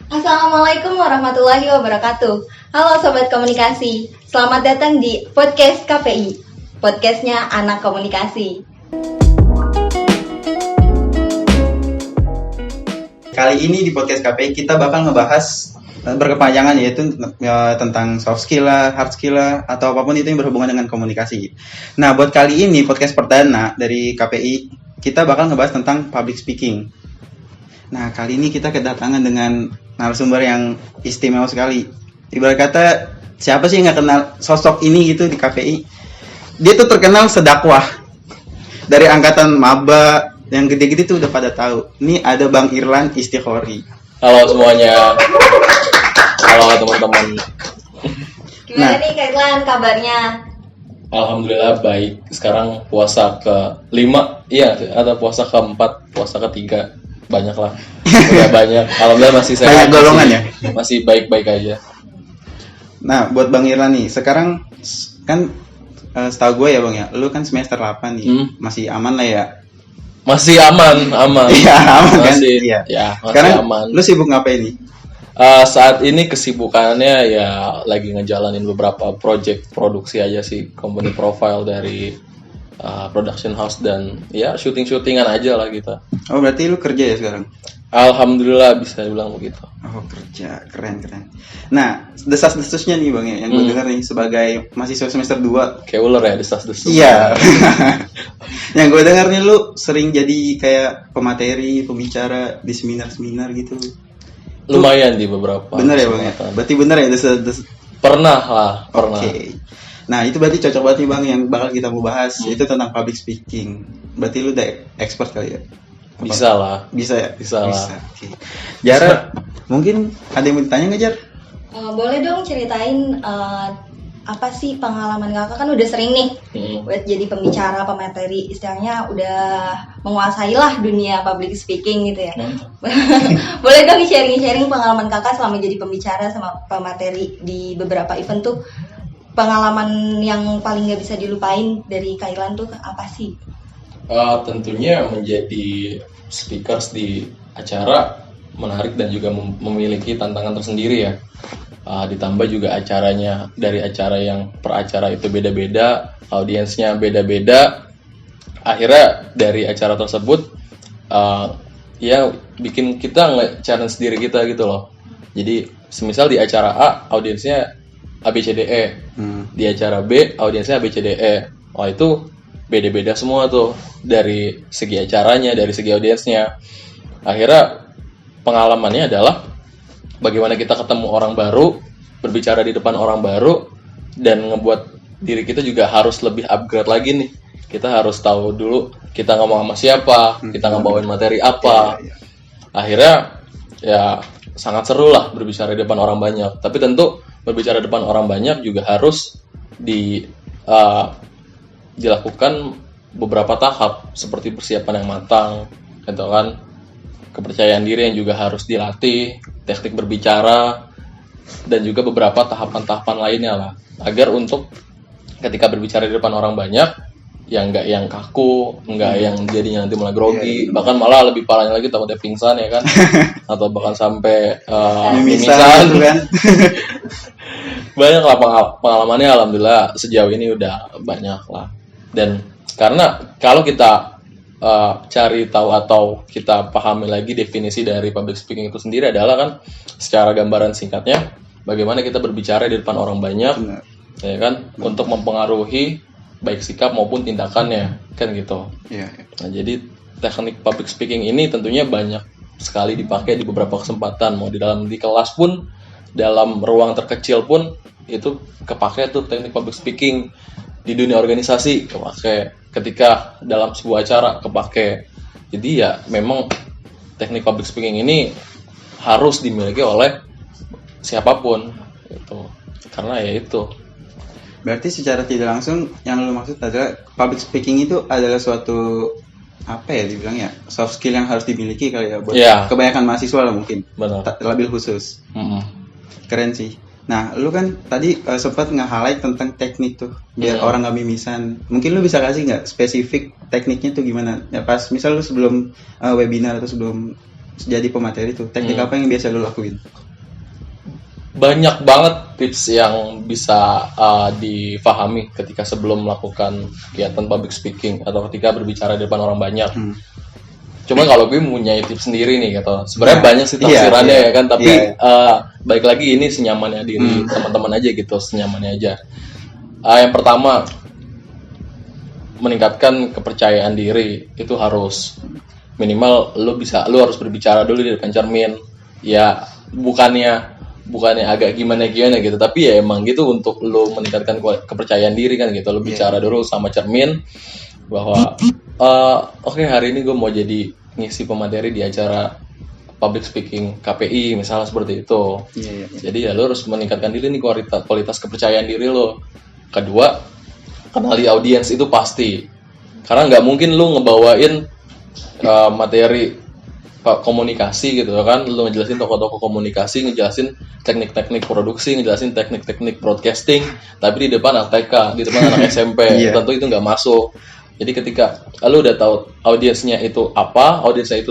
Assalamualaikum warahmatullahi wabarakatuh. Halo Sobat Komunikasi, selamat datang di Podcast KPI, podcastnya Anak Komunikasi. Kali ini di Podcast KPI kita bakal ngebahas berkepanjangan, yaitu tentang soft skill lah, hard skill lah, atau apapun itu yang berhubungan dengan komunikasi. Nah, buat kali ini podcast perdana dari KPI, kita bakal ngebahas tentang public speaking. Nah, kali ini kita kedatangan dengan narasumber yang istimewa sekali. Ibarat kata, siapa sih yang nggak kenal sosok ini gitu di KPI? Dia tuh terkenal sedakwah. Dari angkatan maba, yang gede-gede tuh udah pada tahu. Ini ada Bang Irlan Istiqori. Halo semuanya. Halo teman-teman. Gimana nih Kak Irlan kabarnya? Alhamdulillah baik. Sekarang puasa ke-5, iya, atau puasa ke-4, puasa ke-3. Banyak lah. Udah banyak. Alhamdulillah masih sehat. Banyak golongan ya? Masih baik-baik aja. Nah, buat Bang Irlan nih, sekarang kan setahu gue ya Bang ya, lu kan semester 8 nih. Masih aman lah ya? Masih aman. Iya, aman kan? Masih, Iya. Ya, masih Sekarang aman. lu sibuk ngapain nih? Saat ini kesibukannya ya lagi ngejalanin beberapa project produksi aja sih, company profile dari production house dan ya syuting-syutingan aja lah kita. Oh, berarti lu kerja ya sekarang? Alhamdulillah bisa dibilang begitu. Oh, kerja. Keren. Nah, desas-desusnya nih Bang ya, yang gue dengar nih sebagai mahasiswa semester 2. Kayak ular ya, desas-desus. Iya. Yang gue dengar nih lu sering jadi kayak pemateri, pembicara di seminar-seminar gitu. Lumayan di beberapa. Bener ya Bang ya? Berarti bener ya desas-desus? Pernah. Oke. Nah, itu berarti cocok banget nih Bang yang bakal kita mau bahas, itu tentang public speaking. Berarti lu udah expert kali ya? Bisa lah. Bisa ya? Bisa lah. Oke. Jara, mungkin ada yang mau ditanya nggak Jar? Boleh dong ceritain apa sih pengalaman kakak, kan udah sering nih buat jadi pembicara, pemateri, istilahnya udah menguasai lah dunia public speaking gitu ya. Boleh dong sharing pengalaman kakak selama jadi pembicara sama pemateri di beberapa event tuh, pengalaman yang paling nggak bisa dilupain dari Kak Irlan tuh apa sih? Tentunya menjadi speakers di acara menarik dan juga memiliki tantangan tersendiri ya. Ditambah juga acaranya, dari acara yang per acara itu beda-beda, audiensnya beda-beda. Akhirnya dari acara tersebut ya bikin kita nge-challenge diri kita gitu loh. Jadi semisal di acara A audiensnya ABCDE, di acara B audiensnya ABCDE. Wah, itu beda-beda semua tuh dari segi acaranya, dari segi audiensnya. Akhirnya pengalamannya adalah bagaimana kita ketemu orang baru, berbicara di depan orang baru, dan ngebuat diri kita juga harus lebih upgrade lagi nih. Kita harus tahu dulu kita ngomong sama siapa, kita ngebawain materi apa. Akhirnya ya sangat seru lah berbicara di depan orang banyak. Tapi tentu berbicara di depan orang banyak juga harus dilakukan beberapa tahap, seperti persiapan yang matang, gitu kan, kepercayaan diri yang juga harus dilatih, teknik berbicara, dan juga beberapa tahapan-tahapan lainnya lah, agar untuk ketika berbicara di depan orang banyak, ya nggak yang kaku, nggak yang jadinya nanti malah grogi, bahkan malah lebih parahnya lagi takutnya pingsan ya kan, atau bahkan sampai mimisan kan. Banyak lah pengalamannya, alhamdulillah sejauh ini udah banyak lah. Dan karena kalau kita cari tahu atau kita pahami lagi definisi dari public speaking itu sendiri adalah kan secara gambaran singkatnya bagaimana kita berbicara di depan orang banyak. Benar. Ya kan, untuk mempengaruhi baik sikap maupun tindakannya kan gitu. Yeah. Nah, jadi teknik public speaking ini tentunya banyak sekali dipakai di beberapa kesempatan, mau di kelas pun, dalam ruang terkecil pun itu kepake tuh teknik public speaking. Di dunia organisasi kepake, ketika dalam sebuah acara kepake. Jadi ya memang teknik public speaking ini harus dimiliki oleh siapapun gitu. Karena ya itu. Berarti secara tidak langsung yang lu maksud adalah public speaking itu adalah suatu apa ya dibilang ya, soft skill yang harus dimiliki kali ya buat kebanyakan mahasiswa lah mungkin. Benar. Lebih khusus. Keren sih. Nah, lu kan tadi sempat nge-highlight tentang teknik tuh, biar orang nggak mimisan. Mungkin lu bisa kasih nggak spesifik tekniknya tuh gimana? Ya pas misal lu sebelum webinar atau sebelum jadi pemateri tuh, teknik apa yang biasa lu lakuin? Banyak banget tips yang bisa difahami ketika sebelum melakukan kegiatan public speaking atau ketika berbicara di depan orang banyak. Cuma kalau gue punya tips sendiri nih gitu. Sebenarnya banyak sih tafsirannya ya kan, tapi baik lagi ini senyamannya diri teman-teman aja gitu, senyamannya aja. Yang pertama, meningkatkan kepercayaan diri itu harus minimal lu harus berbicara dulu di depan cermin. Ya bukannya agak gimana gitu, tapi ya emang gitu untuk lu meningkatkan kepercayaan diri kan gitu. Lu bicara dulu sama cermin bahwa oke, hari ini gue mau jadi ngisi pemateri di acara public speaking KPI misalnya seperti itu. Jadi ya lu harus meningkatkan diri nih, kualitas kepercayaan diri lo. Kedua, kenali audiens itu pasti, karena nggak mungkin lu ngebawain materi komunikasi gitu kan, lu ngejelasin tokoh-tokoh komunikasi, ngejelasin teknik-teknik produksi, ngejelasin teknik-teknik broadcasting, tapi di depan anak TK, di depan anak SMP, tentu itu nggak masuk. Jadi ketika lu udah tahu audiensnya itu apa, audiensnya itu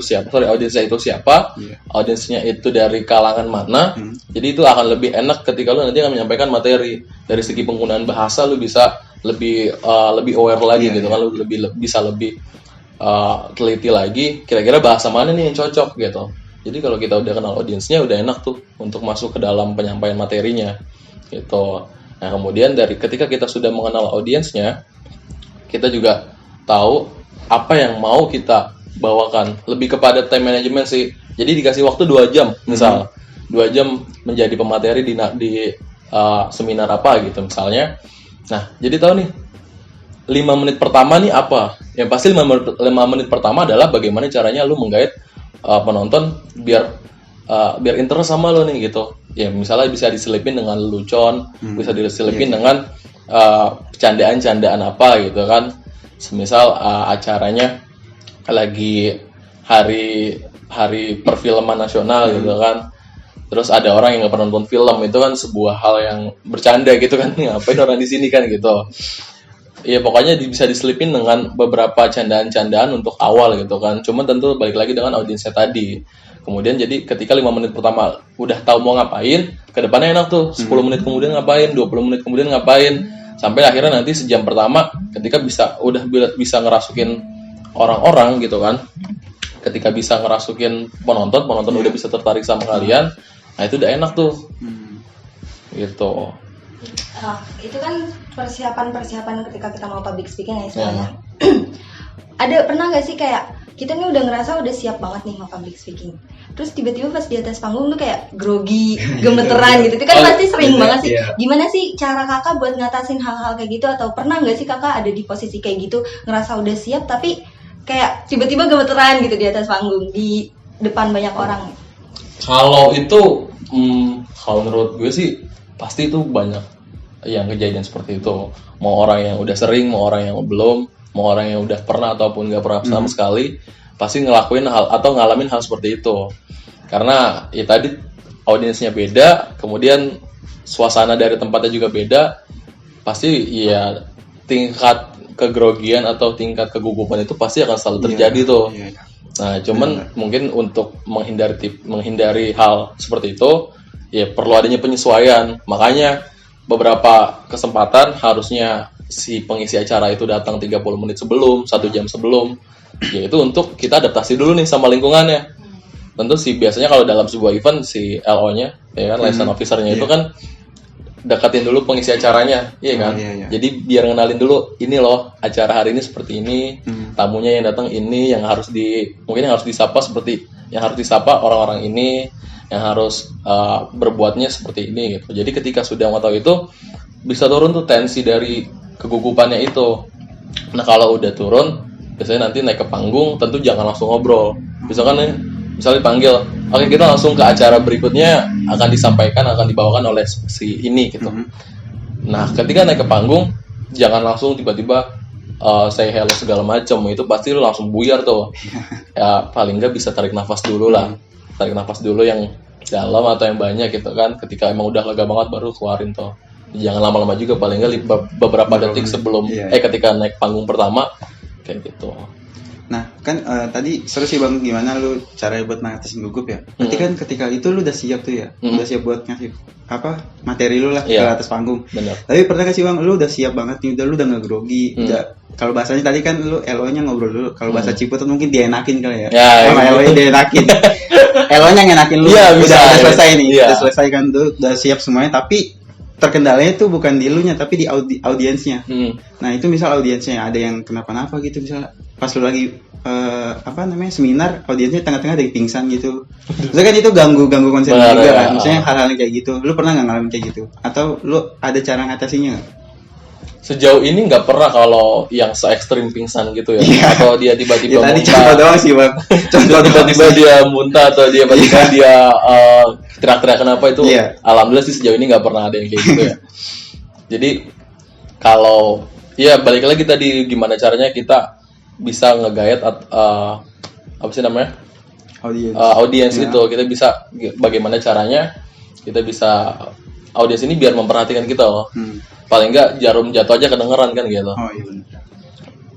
siapa, audiensnya itu dari kalangan mana, jadi itu akan lebih enak ketika lu nanti akan menyampaikan materi. Dari segi penggunaan bahasa lu bisa lebih aware lagi gitu kan, lu bisa lebih teliti lagi, kira-kira bahasa mana nih yang cocok gitu. Jadi kalau kita udah kenal audiensnya, udah enak tuh untuk masuk ke dalam penyampaian materinya gitu. Nah kemudian dari ketika kita sudah mengenal audiensnya, kita juga tahu apa yang mau kita bawakan. Lebih kepada time management sih. Jadi dikasih waktu 2 jam misal, 2 jam menjadi pemateri di seminar apa gitu misalnya. Nah jadi tahu nih 5 menit pertama nih apa? Yang pasti 5 menit pertama adalah bagaimana caranya lu menggait penonton biar interest sama lu nih gitu. Ya misalnya bisa diselipin dengan lelucon, bisa diselipin dengan candaan-candaan apa gitu kan. Semisal acaranya lagi hari perfilman nasional gitu kan. Terus ada orang yang nggak pernah nonton film, itu kan sebuah hal yang bercanda gitu kan. Ngapain orang di sini kan gitu. Ya pokoknya bisa diselipin dengan beberapa candaan-candaan untuk awal gitu kan. Cuma tentu balik lagi dengan audiensnya tadi. Kemudian jadi ketika 5 menit pertama udah tahu mau ngapain, ke depannya enak tuh. 10 menit kemudian ngapain, 20 menit kemudian ngapain. Sampai akhirnya nanti sejam pertama ketika udah bisa ngerasukin orang-orang gitu kan. Ketika bisa ngerasukin penonton udah bisa tertarik sama kalian. Nah itu udah enak tuh. Gitu. Itu kan persiapan ketika kita mau public speaking ya sebenarnya. Ada pernah nggak sih kayak kita nih udah ngerasa udah siap banget nih mau public speaking, terus tiba-tiba pas di atas panggung tuh kayak grogi, gemeteran gitu. Itu kan pasti sering banget sih. Gimana sih cara kakak buat ngatasin hal-hal kayak gitu? Atau pernah nggak sih kakak ada di posisi kayak gitu, ngerasa udah siap tapi kayak tiba-tiba gemeteran gitu di atas panggung di depan banyak orang? Kalau itu, kalau menurut gue sih pasti itu banyak yang kejadian seperti itu. Mau orang yang udah sering, mau orang yang belum, mau orang yang udah pernah ataupun nggak pernah sama sekali, pasti ngelakuin hal atau ngalamin hal seperti itu. Karena ya tadi audiensnya beda, kemudian suasana dari tempatnya juga beda, pasti ya tingkat kegrogian atau tingkat kegugupan itu pasti akan selalu terjadi tuh. Nah, cuman mungkin untuk menghindari hal seperti itu, ya perlu adanya penyesuaian. Makanya beberapa kesempatan harusnya si pengisi acara itu datang 30 menit sebelum, 1 jam sebelum, yaitu untuk kita adaptasi dulu nih sama lingkungannya. Tentu sih biasanya kalau dalam sebuah event si LO-nya, ya kan, liaison officer-nya itu kan deketin dulu pengisi acaranya, iya kan? Jadi biar ngenalin dulu, ini loh acara hari ini seperti ini, tamunya yang datang ini, mungkin yang harus disapa orang-orang ini, yang harus berbuatnya seperti ini gitu. Jadi ketika sudah mengetahui itu, bisa turun tuh tensi dari kegugupannya itu. Nah kalau udah turun, biasanya nanti naik ke panggung, tentu jangan langsung ngobrol. Misalnya dipanggil, oke kita langsung ke acara berikutnya, akan dibawakan oleh si ini gitu. Nah ketika naik ke panggung, jangan langsung tiba-tiba say hello segala macam, itu pasti lu langsung buyar tuh. Ya paling nggak bisa tarik nafas dulu lah. Tarik nafas dulu yang dalam atau yang banyak gitu kan. Ketika emang udah lega banget baru keluarin tuh. Jangan lama-lama juga, paling nggak beberapa detik sebelum ketika naik panggung pertama kayak gitu. Nah kan tadi seru sih Bang gimana lu cara buat ngatasin gugup ya. Berarti kan ketika itu lu udah siap tuh ya, udah siap buat ngasih materi lu lah ke atas panggung. Bener. Tapi pernah gak sih Bang, lu udah siap banget nih, lu udah nggak grogi, udah kalau bahasanya tadi kan lu Elonya ngobrol dulu, kalau bahasa Ciputat mungkin dienakin kali ya. Sama Elonya dienakin. Elonya ngenakin lu, udah selesai nih, udah selesai kan tuh, udah siap semuanya, tapi terkendalanya tuh bukan di elunya tapi di audiensnya. Nah itu misal audiensnya ada yang kenapa-napa gitu, misal pas lu lagi seminar, audiensnya tengah-tengah ada yang pingsan gitu. Maksudnya kan itu ganggu konsen juga kan. Misalnya hal-hal kayak gitu, lu pernah nggak ngalamin kayak gitu? Atau lu ada cara ngatasinya nggak? Sejauh ini nggak pernah kalau yang se-ekstrim pingsan gitu ya, atau dia tiba-tiba tadi muntah. Contoh doang sih Bang. Tiba-tiba dia muntah atau dia tiba-tiba dia teriak-teriak kenapa itu. Alhamdulillah sih sejauh ini nggak pernah ada yang kayak gitu ya. Jadi kalau balik lagi tadi gimana caranya kita bisa nge-guide apa sih namanya? Audiens itu kita bisa bagaimana caranya kita bisa audiens ini biar memperhatikan kita loh. Paling enggak jarum jatuh aja kedengeran kan gitu. Oh iya benar.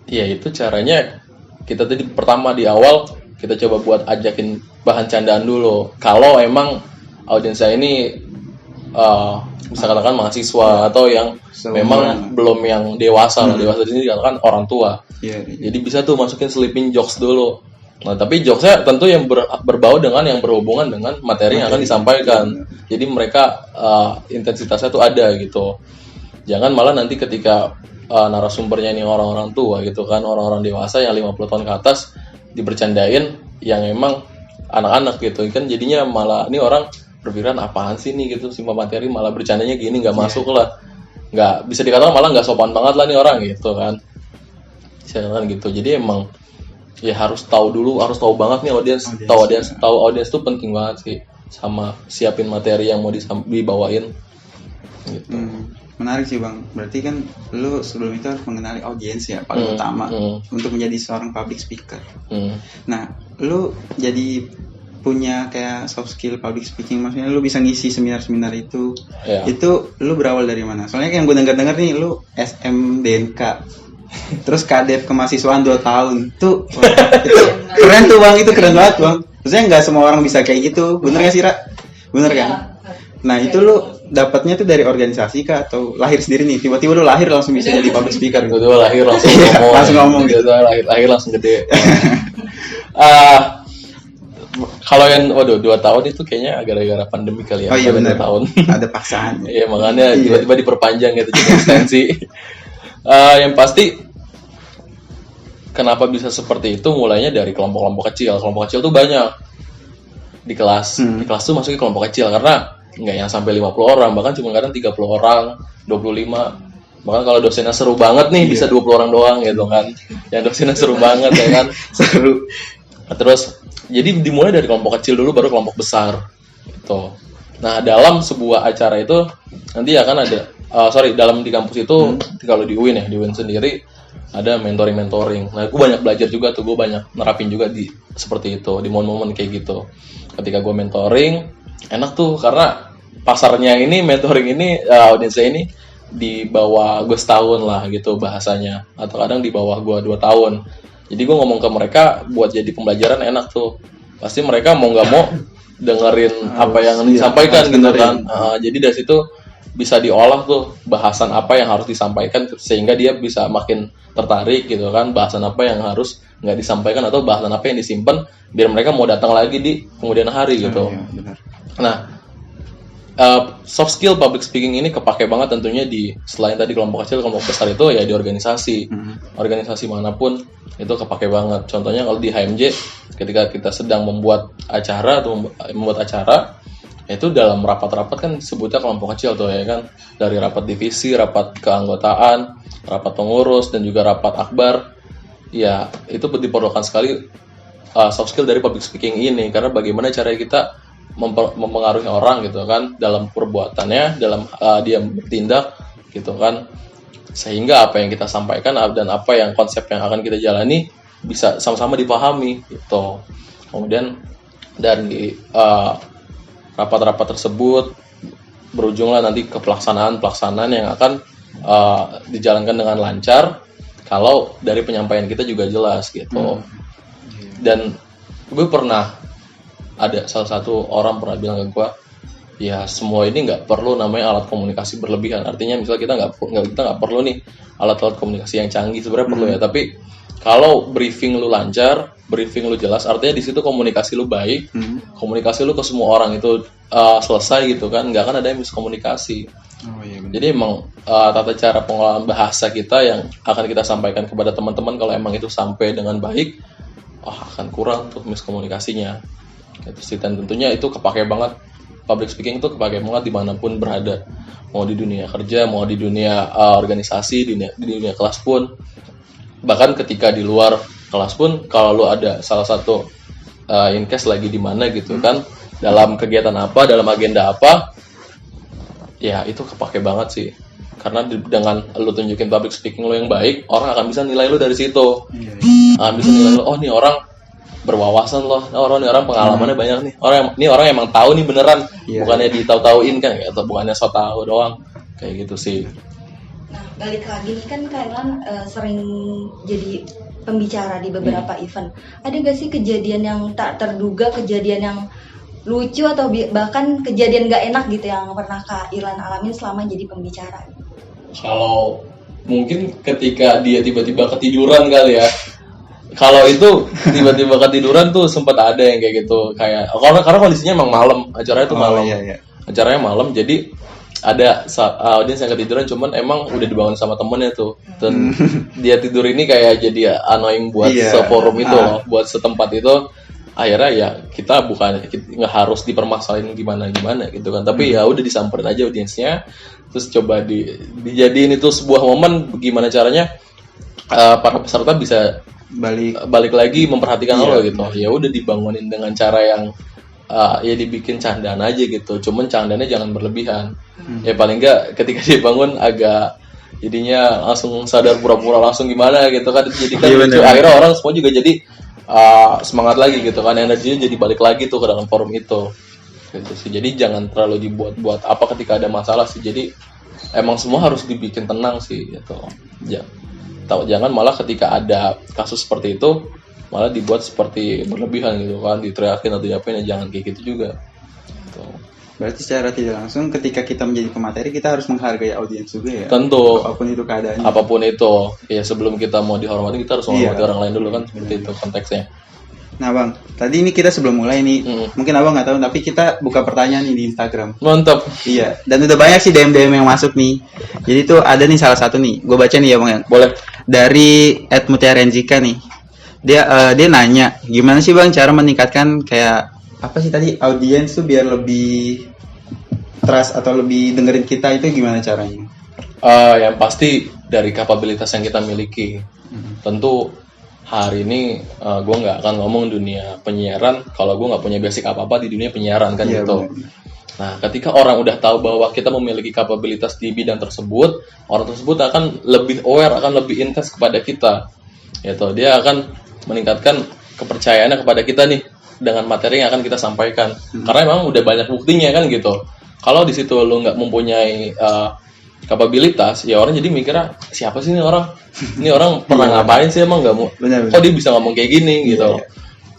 Iya itu caranya kita tadi pertama di awal kita coba buat ajakin bahan candaan dulu. Kalau emang audiens saya ini bisa katakan mahasiswa atau yang memang belum yang dewasa lah. Dewasa di sini dikatakan orang tua. Jadi bisa tuh masukin sleeping jokes dulu. Nah tapi jokesnya tentu yang berbau dengan yang berhubungan dengan materi yang akan disampaikan. Jadi mereka intensitasnya tuh ada gitu. Jangan malah nanti ketika narasumbernya ini orang-orang tua gitu kan, orang-orang dewasa yang 50 tahun ke atas dibercandain yang emang anak-anak gitu kan, jadinya malah ini orang berpikiran apaan sih nih gitu, simpan materi malah bercandanya gini, nggak masuk lah, nggak bisa dikatakan malah nggak sopan banget lah nih orang gitu kan. Jangan gitu. Jadi emang ya harus tahu dulu, harus tahu banget nih audiens tuh penting banget sih, sama siapin materi yang mau dibawain gitu. Menarik sih Bang, berarti kan lu sebelum itu harus mengenali audiens ya paling utama untuk menjadi seorang public speaker. Nah, lu jadi punya kayak soft skill public speaking, maksudnya lu bisa ngisi seminar-seminar itu. Itu lu berawal dari mana? Soalnya yang gue dengar nih lu SMDNK, terus kadep kemahasiswaan 2 tahun. Itu keren tuh Bang, itu keren banget Bang. Maksudnya nggak semua orang bisa kayak gitu, bener nggak sih Ra? Bener kan? Nah itu lu dapatnya tuh dari organisasi kah atau lahir sendiri nih? Tiba-tiba lu lahir langsung bisa jadi public speaker gitu. Tiba-tiba lahir langsung ngomong. Langsung ngomong gitu. Lahir langsung gede. Kalau yang 2 tahun itu kayaknya gara-gara pandemi kali ya. Oh iya benar. 2 tahun. Ada paksaan. Iya makanya tiba-tiba diperpanjang gitu jadi ekstensi. Yang pasti kenapa bisa seperti itu mulainya dari kelompok-kelompok kecil. Kelompok kecil tuh banyak di kelas. Di kelas tuh masuknya kelompok kecil karena nggak yang sampai 50 orang, bahkan cuma kadang 30 orang, 25. Bahkan kalau dosennya seru banget nih bisa 20 orang doang gitu kan. Yang dosennya seru banget ya kan. Seru. Terus jadi dimulai dari kelompok kecil dulu baru kelompok besar gitu. Nah, dalam sebuah acara itu nanti akan ada dalam di kampus itu kalau di UIN sendiri ada mentoring. Nah, gue banyak belajar juga tuh, gue banyak nerapin juga di seperti itu, di momen-momen kayak gitu. Ketika gue mentoring, enak tuh karena pasarnya ini mentoring ini audiensnya ini di bawah gue setahun lah gitu bahasanya, atau kadang di bawah gue 2 tahun. Jadi gue ngomong ke mereka buat jadi pembelajaran enak tuh. Pasti mereka mau nggak mau dengerin apa yang disampaikan gitu kan. Jadi dari situ bisa diolah tuh bahasan apa yang harus disampaikan sehingga dia bisa makin tertarik gitu kan, bahasan apa yang harus nggak disampaikan atau bahasan apa yang disimpan biar mereka mau datang lagi di kemudian hari gitu. Nah, soft skill public speaking ini kepake banget tentunya di selain tadi kelompok kecil, kelompok besar itu ya di organisasi. Organisasi manapun itu kepake banget. Contohnya kalau di HMJ ketika kita sedang membuat acara atau membuat acara, itu dalam rapat-rapat kan sebutnya kelompok kecil tuh ya kan. Dari rapat divisi, rapat keanggotaan, rapat pengurus dan juga rapat akbar. Ya, itu diperlukan sekali soft skill dari public speaking ini karena bagaimana cara kita mempengaruhi orang gitu kan dalam perbuatannya, dalam dia bertindak gitu kan, sehingga apa yang kita sampaikan dan apa yang konsep yang akan kita jalani bisa sama-sama dipahami gitu. Kemudian dari rapat-rapat tersebut berujunglah nanti ke pelaksanaan yang akan dijalankan dengan lancar kalau dari penyampaian kita juga jelas gitu. Dan gue pernah ada salah satu orang pernah bilang ke gue, ya semua ini nggak perlu namanya alat komunikasi berlebihan. Artinya misalnya kita nggak perlu nih alat-alat komunikasi yang canggih, sebenarnya perlu ya. Tapi kalau briefing lu lancar, briefing lu jelas, artinya di situ komunikasi lu baik, komunikasi lu ke semua orang itu selesai gitu kan, nggak akan ada yang miskomunikasi. Jadi emang tata cara pengelolaan bahasa kita yang akan kita sampaikan kepada teman-teman kalau emang itu sampai dengan baik, akan kurang tuh miskomunikasinya. Gitu sih, dan tentunya itu kepake banget, public speaking itu kepake banget dimanapun berada, mau di dunia kerja, mau di dunia organisasi, di dunia kelas pun, bahkan ketika di luar kelas pun, kalau lu ada salah satu in case lagi di mana gitu kan, dalam kegiatan apa, dalam agenda apa, ya itu kepake banget sih. Karena dengan lu tunjukin public speaking lu yang baik, orang akan bisa nilai lu dari situ. Akan bisa nilai lu, oh nih orang berwawasan loh, ini orang pengalamannya banyak nih. Ini orang emang tahu nih beneran, bukannya ditahu-tahuin kan, atau bukannya so tahu doang. Kayak gitu sih. Nah, balik lagi nih kan kalian sering jadi pembicara di beberapa event. Ada gak sih kejadian yang tak terduga, kejadian yang lucu atau bahkan kejadian gak enak gitu yang pernah Kak Irlan alamin selama jadi pembicara? Kalau mungkin ketika dia tiba-tiba ketiduran kali ya. Kalau itu tiba-tiba ketiduran tuh sempat ada yang kayak gitu, kayak karena kondisinya emang malam, acaranya tuh malam. Acaranya malam, jadi ada audiens yang ketiduran, cuman emang udah dibangun sama temennya tuh. Dan dia tidur ini kayak jadi annoying buat seforum itu loh, buat setempat itu. Akhirnya ya kita nggak harus dipermasalahin gimana gitu kan, tapi ya udah disamperin aja audiensnya, terus coba dijadiin itu sebuah momen gimana caranya para peserta bisa balik lagi memperhatikan lo gitu. Ya udah dibangunin dengan cara yang ya dibikin candaan aja gitu, cuman candanya jangan berlebihan. Ya paling nggak ketika dia bangun agak jadinya langsung sadar pura-pura langsung gimana gitu kan, jadi kan lucu. Akhirnya orang semua juga jadi semangat lagi gitu kan, energinya jadi balik lagi tuh ke dalam forum itu gitu sih. Jadi jangan terlalu dibuat-buat apa ketika ada masalah sih, jadi emang semua harus dibikin tenang sih gitu. Jangan malah ketika ada kasus seperti itu malah dibuat seperti berlebihan gitu kan, diteriakin atau diapain, ya jangan kayak gitu juga gitu. Berarti secara tidak langsung ketika kita menjadi pemateri kita harus menghargai audiens juga ya. Tentu. Apapun itu keadaannya. Apapun itu. Ya sebelum kita mau dihormati kita harus menghormati orang lain dulu kan, seperti itu konteksnya. Nah Bang, tadi ini kita sebelum mulai nih, mungkin Abang nggak tahu tapi kita buka pertanyaan nih di Instagram. Mantap. Iya, dan udah banyak sih DM yang masuk nih. Jadi tuh ada nih salah satu nih, gue baca nih ya Bang ya. Boleh. Dari @mutiarenzika nih. Dia nanya, gimana sih Bang cara meningkatkan kayak apa sih tadi audiens tuh biar lebih trust atau lebih dengerin kita, itu gimana caranya? Yang pasti dari kapabilitas yang kita miliki. Tentu hari ini gue nggak akan ngomong dunia penyiaran kalau gue nggak punya basic apa-apa di dunia penyiaran kan gitu. Bener. Nah, ketika orang udah tahu bahwa kita memiliki kapabilitas di bidang tersebut, orang tersebut akan lebih aware, akan lebih intens kepada kita. Gitu. Dia akan meningkatkan kepercayaannya kepada kita nih dengan materi yang akan kita sampaikan. Karena emang udah banyak buktinya kan gitu. Kalau di situ lu nggak mempunyai kapabilitas, ya orang jadi mikirnya siapa sih ini orang? Ini orang pernah ngapain sih emang nggak mau? Kok dia bisa ngomong kayak gini gitu?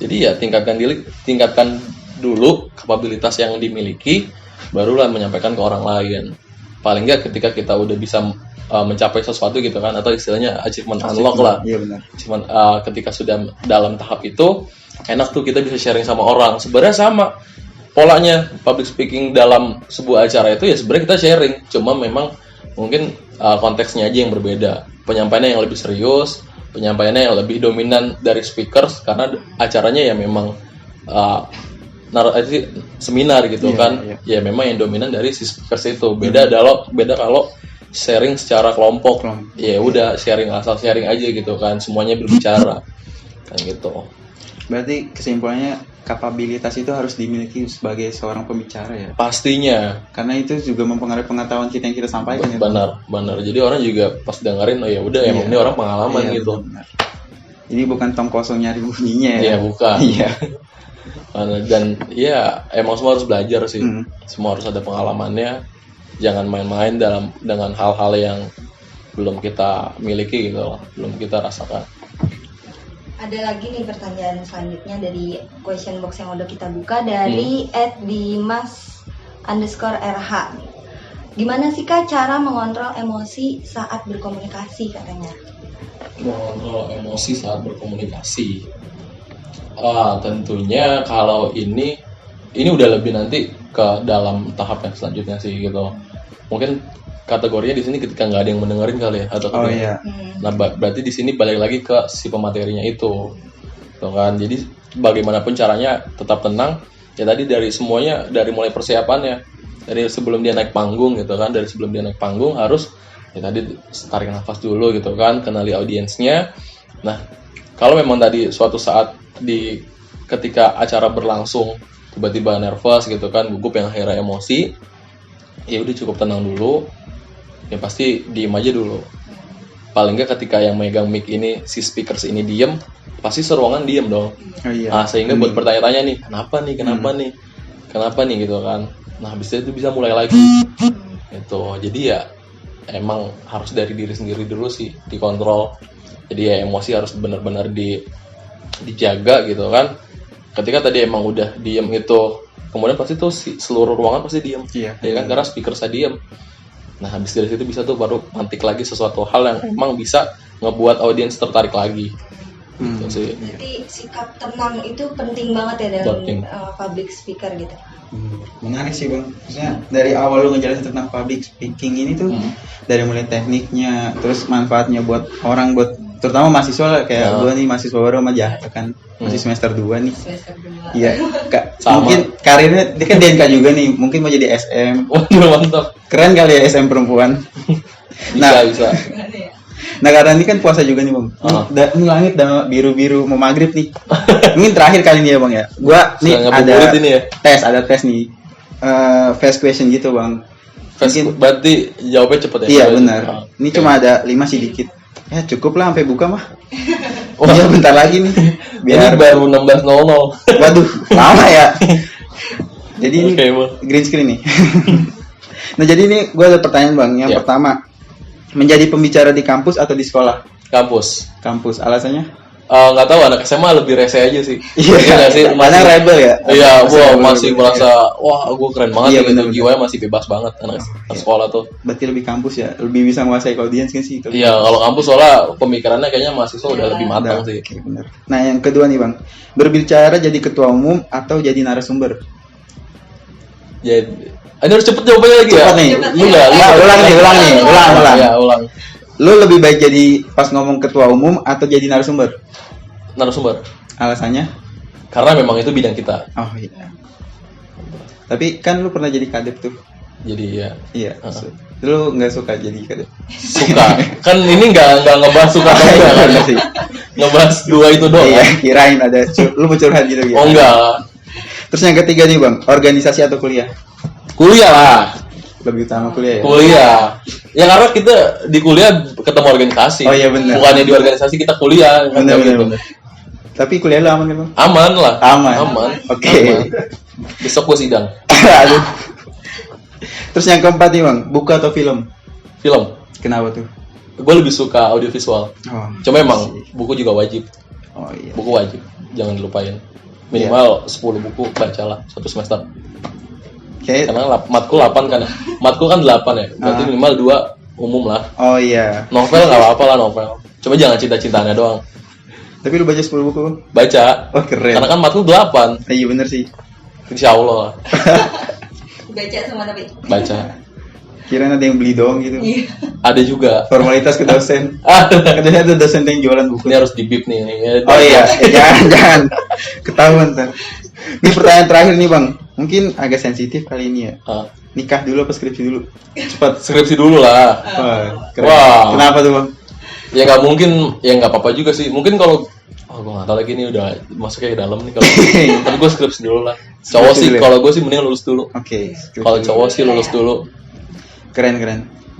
Jadi ya tingkatkan dulu kapabilitas yang dimiliki, barulah menyampaikan ke orang lain. Paling nggak ketika kita udah bisa mencapai sesuatu gitu kan, atau istilahnya achievement unlock lah. Iya benar. Cuman ketika sudah dalam tahap itu, enak tuh kita bisa sharing sama orang. Sebenarnya sama polanya public speaking dalam sebuah acara itu ya sebenarnya kita sharing, cuma memang mungkin konteksnya aja yang berbeda. Penyampaiannya yang lebih serius, penyampaiannya yang lebih dominan dari speakers karena acaranya ya memang seminar gitu kan. Ya memang yang dominan dari si speakers itu. Beda kalau sharing secara kelompok. Ya udah asal sharing aja gitu kan, semuanya berbicara kan gitu. Berarti kesimpulannya kapabilitas itu harus dimiliki sebagai seorang pembicara ya. Pastinya. Karena itu juga mempengaruhi pengetahuan kita yang kita sampaikan. Benar. Jadi orang juga pas dengerin, oh ya udah emang ini orang pengalaman gitu. Benar. Ini bukan tong kosong nyari bunyinya ya. Iya bukan. Iya. Dan ya emang semua harus belajar sih. Semua harus ada pengalamannya. Jangan main-main dengan hal-hal yang belum kita miliki gitu loh, belum kita rasakan. Ada lagi nih pertanyaan selanjutnya dari question box yang udah kita buka dari @dimas_rh. Gimana sih Kak cara mengontrol emosi saat berkomunikasi katanya? Mengontrol emosi saat berkomunikasi. Tentunya kalau ini udah lebih nanti ke dalam tahap yang selanjutnya sih gitu. Mungkin kategorinya di sini ketika nggak ada yang mendengarin kali ya atau iya. Nah berarti di sini balik lagi ke si pematerinya itu, tuh kan. Jadi bagaimanapun caranya tetap tenang. Ya tadi dari semuanya, dari mulai persiapannya, dari sebelum dia naik panggung gitu kan, dari sebelum dia naik panggung harus ya tadi tarik nafas dulu gitu kan, kenali audiensnya. Nah kalau memang tadi suatu saat ketika acara berlangsung tiba-tiba nervous gitu kan, gugup yang akhirnya emosi, ya udah cukup tenang dulu, ya pasti diem aja dulu. Paling nggak ketika yang megang mic ini, si speakers ini diem, pasti seruangan diem dong. Sehingga buat bertanya-tanya nih, kenapa nih gitu kan. Nah habis itu bisa mulai lagi gitu. Jadi ya emang harus dari diri sendiri dulu sih dikontrol. Jadi ya emosi harus benar-benar dijaga gitu kan. Ketika tadi emang udah diem itu, kemudian pasti tuh seluruh ruangan pasti diem, ya kan, karena speaker saya diem. Nah habis dari situ bisa tuh baru mantik lagi sesuatu hal yang emang bisa ngebuat audiens tertarik lagi. Gitu sih. Jadi sikap tenang itu penting banget ya dalam public speaker gitu. Menarik sih Bang. Maksudnya dari awal lu ngejelasin tentang public speaking ini tuh dari mulai tekniknya, terus manfaatnya buat orang, buat terutama mahasiswa lah, kayak gue nih mahasiswa baru sama Jahat kan, masih semester 2 nih. Iya, mungkin karirnya dia kan DNK juga nih, mungkin mau jadi SM. Waduh mantap. Keren kali ya SM perempuan. Bisa. Nah karena ini kan puasa juga nih Bang. Ini langit udah biru-biru mau maghrib nih. Mungkin terakhir kali ini ya Bang ya. Gua nih ada tes nih. Fast question gitu Bang. Mungkin berarti jawabnya cepet ya? Iya benar. Ini cuma ada 5 sih dikit. Ya cukup lah sampai buka mah. Iya bentar lagi nih. Biar ini baru 16.00. Waduh, lama ya. Jadi ini green screen nih. Nah jadi ini gue ada pertanyaan Bang. Yang pertama, menjadi pembicara di kampus atau di sekolah? Kampus. Alasannya? Nggak tahu, anak SMA lebih rese aja sih. Iya sih. Mana rebel ya? Iya, masih merasa gue keren banget gitu. Jiwanya masih bebas banget anak sekolah tuh. Berarti lebih kampus ya, lebih bisa menguasai audiens kan sih itu. Iya, kalau kampus soalnya pemikirannya kayaknya mahasiswa udah lebih matang sih. Bener. Nah yang kedua nih Bang, berbicara jadi ketua umum atau jadi narasumber? Jadi, ini harus cepet jawabannya lagi ya. Cepet nih. Ulang. Ya, ulang. Lu lebih baik jadi pas ngomong ketua umum atau jadi narasumber? Narasumber. Alasannya? Karena memang itu bidang kita. Oh iya. Tapi kan lu pernah jadi kadep tuh. Jadi ya. Iya. Lu nggak suka jadi kadep? Suka. Kan ini nggak ngebahas suka atau enggak kan sih. Ngebahas dua itu doang. Iya, kirain ada. Lu mau curhat gitu. Oh enggak. Terus yang ketiga nih Bang, organisasi atau kuliah? Kuliah lah. Lebih utama kuliah ya? Kuliah. Ya karena kita di kuliah ketemu organisasi. Oh iya benar. Bukannya di organisasi kita kuliah. Benar. Tapi kuliah lu aman kan Bang? Aman lah. Aman. Oke. Besok gue sidang. Aduh. Terus yang keempat nih Bang, buku atau film? Film. Kenapa tuh? Gue lebih suka audiovisual. Cuma emang buku juga wajib. Oh iya. Buku wajib. Jangan dilupain. Minimal 10 buku bacalah satu semester. Karena matkul 8 kan. Matkul kan 8 ya. Berarti minimal 2 umum lah. Oh iya. Novel enggak apa-apa lah novel. Cuma jangan cinta-cintaannya doang. Tapi lu baca 10 buku? Baca. Oh keren. Karena kan matkul 8. Iya bener sih. Insyaallah. Baca semua tapi. Baca. Kirain ada yang beli doang gitu. Iya. Ada juga. Formalitas ke dosen. Katanya ada dosen yang jualan buku. Ini harus di-bip nih. Oh iya, jangan. Ketahuan ntar. Ini pertanyaan terakhir nih Bang. Mungkin agak sensitif kali ini ya. Nikah dulu apa skripsi dulu? Cepat skripsi dulu lah. Keren. Kenapa tuh Bang? Ya nggak mungkin, ya nggak apa-apa juga sih. Mungkin kalau gue nggak tahu lagi nih udah masuknya ke dalam nih kalau. Tapi gue skripsi dulu lah. Cowok sih, kalau gue sih mending lulus dulu. Oke. Kalau cowok sih lulus dulu. Keren.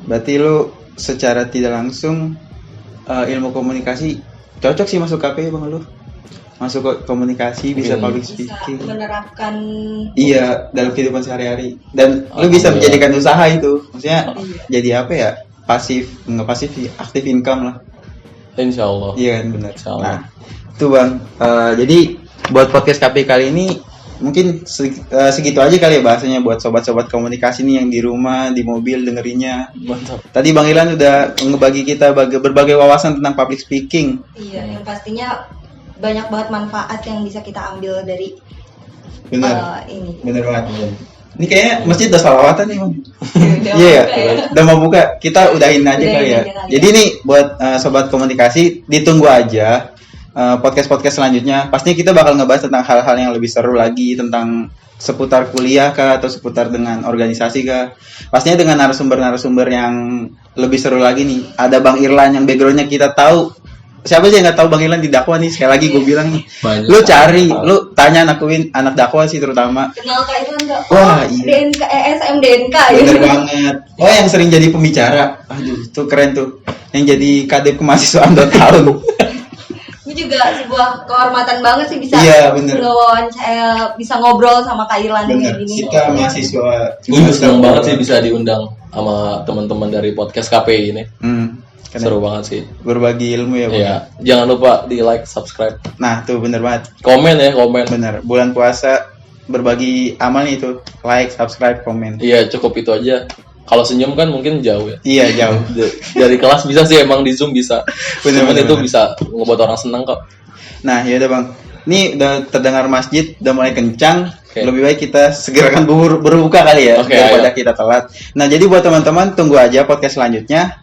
Berarti lu secara tidak langsung ilmu komunikasi cocok sih masuk KPI Bang lu? masuk ke komunikasi, bisa public Bisa speaking. menerapkan. Iya, dalam kehidupan sehari-hari. Dan lu bisa Alhamdulillah. menjadikan usaha itu. Maksudnya Iya. jadi apa ya? Nggak pasif sih, aktif income lah. Insya Allah. Iya kan benar. Insya Allah. Nah, itu Bang. Jadi buat podcast KPI kali ini mungkin segitu aja kali ya bahasanya buat sobat-sobat komunikasi nih yang di rumah, di mobil dengerinnya. Mantap. Tadi Bang Ilan udah ngebagi kita berbagai wawasan tentang public speaking. Iya, yang pastinya banyak banget manfaat yang bisa kita ambil dari Benar. ini. Bener banget. Ini kayaknya masjid udah salawatan nih Bang. Udah Iya ya, buka ya. udah mau buka. Kita udahin aja Udahin kali ya. aja kali Jadi nih buat sobat komunikasi ditunggu aja podcast selanjutnya. Pastinya kita bakal ngebahas tentang hal-hal yang lebih seru lagi tentang seputar kuliah kah atau seputar dengan organisasi kah. Pastinya dengan narasumber-narasumber yang lebih seru lagi nih. Ada Bang Irlan yang backgroundnya kita tahu. Siapa sih yang nggak tahu Bang Irlan di dakwah nih? Sekali lagi gue bilang nih. Banyak. Lu cari, lu tanya anak dakwah sih terutama. Kenal Kak Irlan nggak? Wah, Oh, iya. DNK, SMDNK Bener gitu. banget. Oh, yang sering jadi pembicara. Aduh, tuh keren tuh. Yang jadi kadep kemahasiswaan 2 tahun. Ini juga sebuah kehormatan banget sih bisa Iya, bener. bisa ngobrol sama Kak Irlan Bener. kayak gini. Kita mahasiswa. Gue juga seneng banget sih bisa diundang sama teman-teman dari podcast KPI ini. Keren. Seru banget sih. Berbagi ilmu ya, Bang. Iya, jangan lupa di like, subscribe, Nah, tuh bener banget. komen ya, komen. Bener. Bulan puasa berbagi amal nih tuh. Like, subscribe, komen. Iya, cukup itu aja. Kalau senyum kan mungkin jauh ya. Iya, jauh. Dari kelas bisa sih, emang di Zoom bisa. Bener, Cuman bener, itu bener. bisa ngebuat orang senang kok. Nah, ya udah Bang. Ini udah terdengar masjid, udah mulai kencang. Oke. Lebih baik kita segerakan berbuka kali ya, Oke, daripada ayo. kita telat. Nah, jadi buat teman-teman tunggu aja podcast selanjutnya.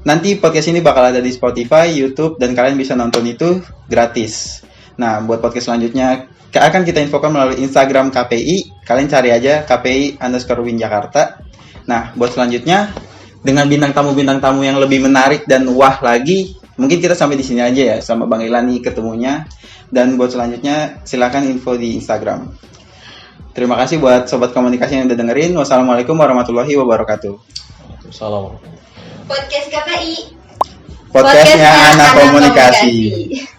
Nanti podcast ini bakal ada di Spotify, YouTube, dan kalian bisa nonton itu gratis. Nah, buat podcast selanjutnya akan kita infokan melalui Instagram KPI. Kalian cari aja KPI_Win Jakarta. Nah, buat selanjutnya dengan bintang tamu yang lebih menarik dan wah lagi, mungkin kita sampai di sini aja ya sama Bang Ilani ketemunya. Dan buat selanjutnya silakan info di Instagram. Terima kasih buat sobat komunikasi yang udah dengerin. Wassalamualaikum warahmatullahi wabarakatuh. Salam. Podcast KPI. Podcastnya anak komunikasi.